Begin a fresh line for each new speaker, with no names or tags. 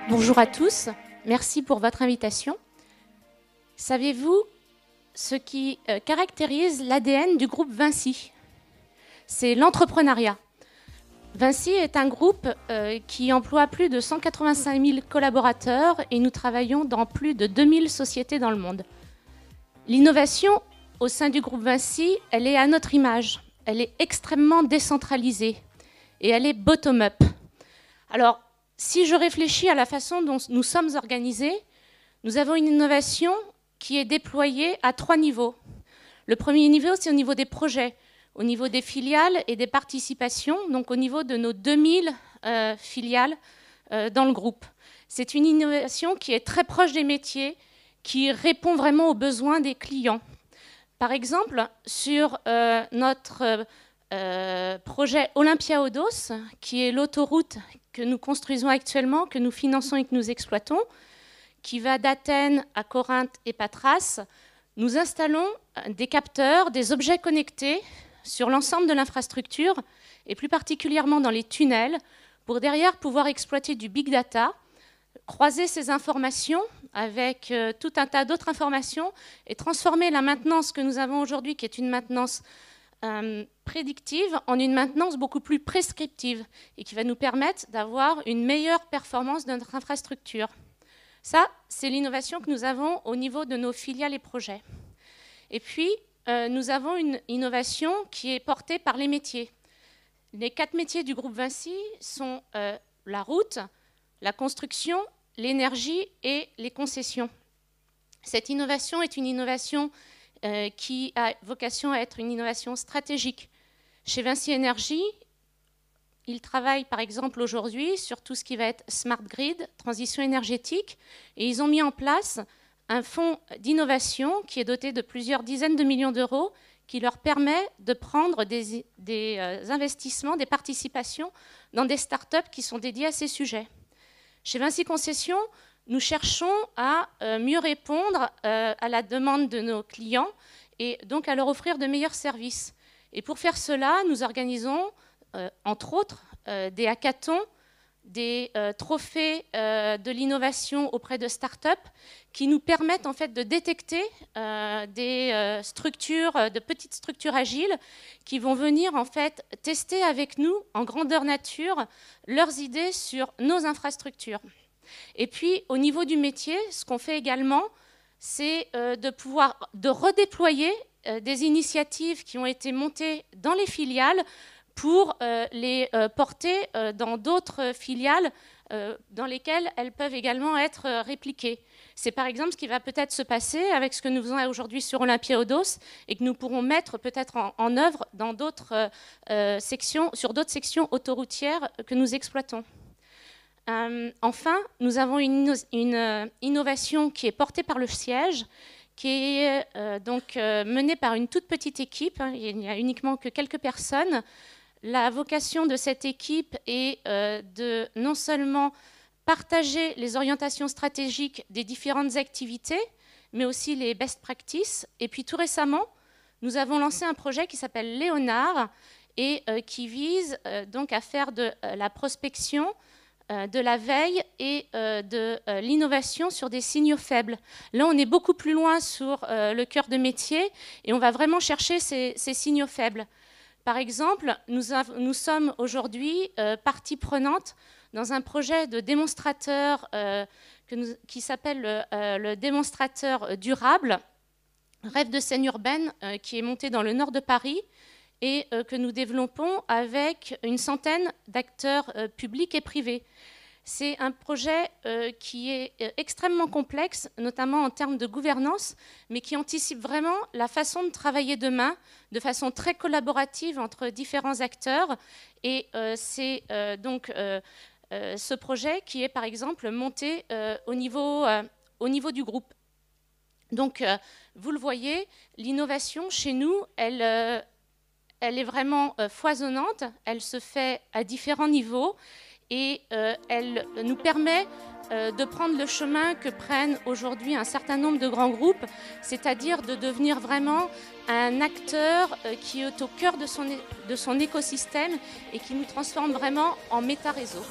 Bonjour à tous, merci pour votre invitation. Savez-vous ce qui caractérise l'ADN du groupe Vinci? C'est l'entrepreneuriat. Vinci est un groupe qui emploie plus de 185 000 collaborateurs et nous travaillons dans plus de 2000 sociétés dans le monde. L'innovation au sein du groupe Vinci, elle est à notre image. Elle est extrêmement décentralisée et elle est bottom-up. Alors, si je réfléchis à la façon dont nous sommes organisés, nous avons une innovation qui est déployée à 3 niveaux. Le premier niveau, c'est au niveau des projets, au niveau des filiales et des participations, donc au niveau de nos 2000 filiales dans le groupe. C'est une innovation qui est très proche des métiers, qui répond vraiment aux besoins des clients. Par exemple, sur notre projet Olympia-Odos, qui est l'autoroute que nous construisons actuellement, que nous finançons et que nous exploitons, qui va d'Athènes à Corinthe et Patras, nous installons des capteurs, des objets connectés sur l'ensemble de l'infrastructure et plus particulièrement dans les tunnels pour derrière pouvoir exploiter du big data, croiser ces informations avec tout un tas d'autres informations et transformer la maintenance que nous avons aujourd'hui, qui est une maintenance prédictive, en une maintenance beaucoup plus prescriptive et qui va nous permettre d'avoir une meilleure performance de notre infrastructure. Ça, c'est l'innovation que nous avons au niveau de nos filiales et projets. Et puis, nous avons une innovation qui est portée par les métiers. Les 4 métiers du groupe Vinci sont la route, la construction, l'énergie et les concessions. Cette innovation est une innovation qui a vocation à être une innovation stratégique. Chez Vinci Énergie, ils travaillent par exemple aujourd'hui sur tout ce qui va être smart grid, transition énergétique, et ils ont mis en place un fonds d'innovation qui est doté de plusieurs dizaines de millions d'euros qui leur permet de prendre des investissements, des participations dans des startups qui sont dédiées à ces sujets. Chez Vinci Concessions, nous cherchons à mieux répondre à la demande de nos clients et donc à leur offrir de meilleurs services. Et pour faire cela, nous organisons, entre autres, des hackathons, des trophées de l'innovation auprès de start-up qui nous permettent en fait de détecter des structures, de petites structures agiles qui vont venir en fait tester avec nous en grandeur nature leurs idées sur nos infrastructures. Et puis au niveau du métier, ce qu'on fait également, c'est de redéployer des initiatives qui ont été montées dans les filiales pour les porter dans d'autres filiales dans lesquelles elles peuvent également être répliquées. C'est par exemple ce qui va peut-être se passer avec ce que nous faisons aujourd'hui sur Olympia-Odos et que nous pourrons mettre peut-être en œuvre dans d'autres sections, sur d'autres sections autoroutières que nous exploitons. Enfin, nous avons une innovation qui est portée par le siège, qui est donc menée par une toute petite équipe. Il n'y a uniquement que quelques personnes. La vocation de cette équipe est de non seulement partager les orientations stratégiques des différentes activités, mais aussi les best practices. Et puis tout récemment, nous avons lancé un projet qui s'appelle Léonard et qui vise donc à faire de la prospection, de la veille et de l'innovation sur des signaux faibles. Là, on est beaucoup plus loin sur le cœur de métier et on va vraiment chercher ces signaux faibles. Par exemple, nous sommes aujourd'hui partie prenante dans un projet de démonstrateur qui s'appelle le démonstrateur durable, Rêve de scène urbaine, qui est monté dans le nord de Paris et que nous développons avec une centaine d'acteurs publics et privés. C'est un projet qui est extrêmement complexe, notamment en termes de gouvernance, mais qui anticipe vraiment la façon de travailler demain, de façon très collaborative entre différents acteurs. Et c'est donc ce projet qui est, par exemple, monté au niveau du groupe. Donc, vous le voyez, l'innovation chez nous, elle est vraiment foisonnante, elle se fait à différents niveaux et elle nous permet de prendre le chemin que prennent aujourd'hui un certain nombre de grands groupes, c'est-à-dire de devenir vraiment un acteur qui est au cœur de son écosystème et qui nous transforme vraiment en méta-réseau.